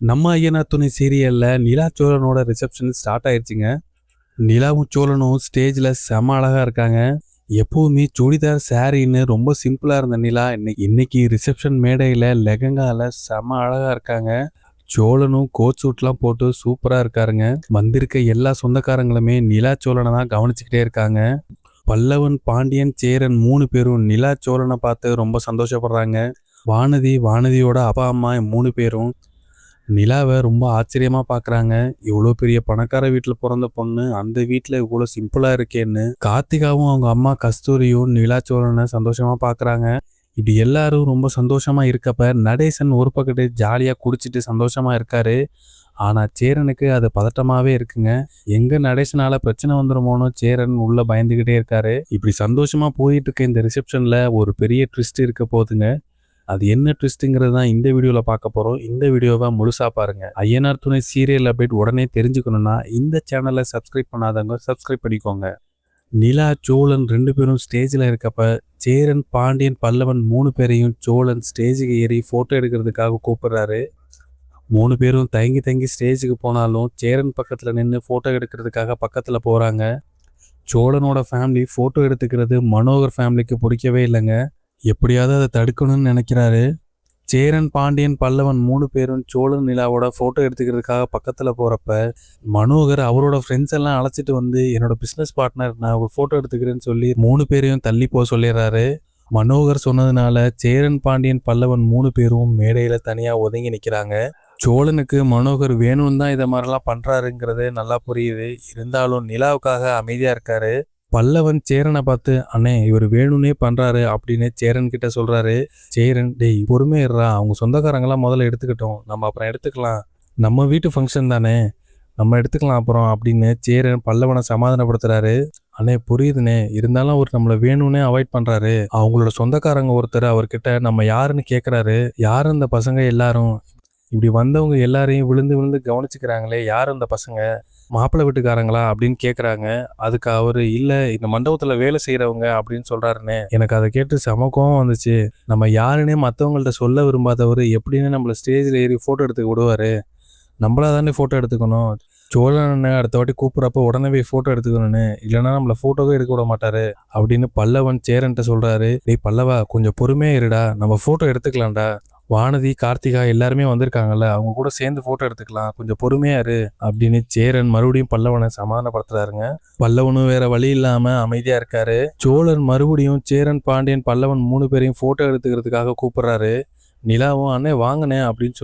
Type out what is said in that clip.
நம்ம ஐயனா துணை சீரியல்ல நிலா சோழனோட ரிசப்ஷன் ஸ்டார்ட் ஆயிடுச்சுங்க. நிலாவும் சோழனும் ஸ்டேஜ்ல செம அழகா இருக்காங்க. எப்பவுமே சுடிதார் சாரின்னு ரொம்ப சிம்பிளா இருந்த நிலா இன்னைக்கு ரிசப்ஷன் மேடையில லெகங்கால செம அழகா இருக்காங்க. சோழனும் கோட் சூட்லாம் போட்டு சூப்பரா இருக்காருங்க. வந்திருக்க எல்லா சொந்தக்காரங்களுமே நிலா சோழனை தான் கவனிச்சுக்கிட்டே இருக்காங்க. பல்லவன், பாண்டியன், சேரன் 3 பேரும் நிலா சோழனை பார்த்து ரொம்ப சந்தோஷப்படுறாங்க. வானதியோட அப்பா அம்மா 3 பேரும் நிலாவை ரொம்ப ஆச்சரியமா பாக்குறாங்க. இவ்வளோ பெரிய பணக்கார வீட்டுல பிறந்த பொண்ணு அந்த வீட்டுல இவ்வளோ சிம்பிளா இருக்கேன்னு கார்த்திகாவும் அவங்க அம்மா கஸ்தூரியும் நிலா சோழனை சந்தோஷமா பாக்குறாங்க. இப்படி எல்லாரும் ரொம்ப சந்தோஷமா இருக்கப்ப நடேசன் ஒரு பக்கத்து ஜாலியா குடிச்சிட்டு சந்தோஷமா இருக்காரு. ஆனா சேரனுக்கு அது பதட்டமாவே இருக்குங்க. எங்க நடேசனால பிரச்சனை வந்துருமோனோ சேரன் உள்ள பயந்துகிட்டே இருக்காரு. இப்படி சந்தோஷமா போயிட்டு இருக்க இந்த ரிசப்ஷன்ல ஒரு பெரிய ட்விஸ்ட் இருக்க போகுதுங்க. அது என்ன ட்விஸ்ட்டுங்கிறது தான் இந்த வீடியோவில் பார்க்க போகிறோம். இந்த வீடியோவை முழுசாக பாருங்கள். ஐயனார் துணை சீரியல் அப்டேட் உடனே தெரிஞ்சுக்கணுன்னா இந்த சேனலை சப்ஸ்கிரைப் பண்ணாதவங்க சப்ஸ்கிரைப் பண்ணிக்கோங்க. நிலா, சோழன் 2 பேரும் ஸ்டேஜில் இருக்கப்ப சேரன், பாண்டியன், பல்லவன் 3 பேரையும் சோழன் ஸ்டேஜுக்கு ஏறி ஃபோட்டோ எடுக்கிறதுக்காக கூப்பிடுறாரு. 3 பேரும் தயங்கி ஸ்டேஜுக்கு போனாலும் சேரன் பக்கத்தில் நின்று ஃபோட்டோ எடுக்கிறதுக்காக பக்கத்தில் போகிறாங்க. சோழனோட ஃபேமிலி ஃபோட்டோ எடுத்துக்கிறது மனோகர் ஃபேமிலிக்கு பிடிக்கவே இல்லைங்க. எப்படியாவது அதை தடுக்கணும்னு நினைக்கிறாரு. சேரன், பாண்டியன், பல்லவன் 3 பேரும் சோழன் நிலாவோட ஃபோட்டோ எடுத்துக்கிறதுக்காக பக்கத்தில் போகிறப்ப மனோகர் அவரோட ஃப்ரெண்ட்ஸ் எல்லாம் அழைச்சிட்டு வந்து என்னோட பிஸ்னஸ் பார்ட்னர் நான் ஒரு ஃபோட்டோ எடுத்துக்கிறேன்னு சொல்லி 3 பேரையும் தள்ளி போக சொல்லிடுறாரு. மனோகர் சொன்னதுனால சேரன், பாண்டியன், பல்லவன் 3 பேரும் மேடையில் தனியாக ஒதுங்கி நிற்கிறாங்க. சோழனுக்கு மனோகர் வேணும்னு தான் இதை மாதிரிலாம் பண்ணுறாருங்கிறது நல்லா புரியுது. இருந்தாலும் நிலாவுக்காக அமைதியாக இருக்காரு. பல்லவன் சேரனை பார்த்து அண்ணே இவர் வேணும்னே பண்றாரு அப்படின்னு சேரன் கிட்ட சொல்றாரு. சேரன் டேய் பொறுமையா அவங்க சொந்தக்காரங்களாம் முதல்ல எடுத்துக்கிட்டோம், நம்ம அப்புறம் எடுத்துக்கலாம், நம்ம வீட்டு ஃபங்க்ஷன் தானே நம்ம எடுத்துக்கலாம் அப்புறம் அப்படின்னு சேரன் பல்லவனை சமாதானப்படுத்துறாரு. அண்ணே புரியுதுண்ணே, இருந்தாலும் அவர் நம்மளை வேணும்னே அவாய்ட் பண்றாரு. அவங்களோட சொந்தக்காரங்க ஒருத்தர் அவர்கிட்ட நம்ம யாருன்னு கேட்கறாரு. யாரு இந்த பசங்க எல்லாரும், இப்படி வந்தவங்க எல்லாரையும் விழுந்து கவனிச்சுக்கிறாங்களே யார் அந்த பசங்க, மாப்பிள்ளை வீட்டுக்காரங்களா அப்படின்னு கேட்குறாங்க. அதுக்கு அவரு இல்லை இந்த மண்டபத்தில் வேலை செய்கிறவங்க அப்படின்னு சொல்கிறாருன்னு. எனக்கு அதை கேட்டு செம கோவம் வந்துச்சு. நம்ம யாருன்னே மற்றவங்கள்ட்ட சொல்ல விரும்பாதவர் எப்படின்னு நம்மளை ஸ்டேஜில் ஏறி ஃபோட்டோ எடுத்துக்க விடுவார். நம்மளா தானே ஃபோட்டோ எடுத்துக்கணும். சோழன் அடுத்த வாட்டி கூப்பிட்றப்ப உடனே ஃபோட்டோ எடுத்துக்கணும்னு, இல்லைன்னா நம்மளை ஃபோட்டோவே எடுக்க விட மாட்டாரு அப்படின்னு பல்லவன் சேரன்ட்ட சொல்கிறாரு. டேய் பல்லவா கொஞ்சம் பொறுமையாக இருடா, நம்ம ஃபோட்டோ எடுத்துக்கலாம்டா. வானதி, கார்த்திகா எல்லாருமே வந்திருக்காங்கல்ல, அவங்க கூட சேர்ந்து ஃபோட்டோ எடுத்துக்கலாம், கொஞ்சம் பொறுமையா இரு அப்படின்னு சேரன் மறுபடியும் பல்லவனை சமாதானப்படுத்துறாருங்க. பல்லவனும் வேற வழி இல்லாம அமைதியா இருக்காரு. சோழன் மறுபடியும் சேரன், பாண்டியன், பல்லவன் 3 பேரையும் ஃபோட்டோ எடுத்துக்கிறதுக்காக கூப்பிடுறாரு. நிலாவும் அண்ணே வாங்கண்ணே அப்படின்னு சொல்லி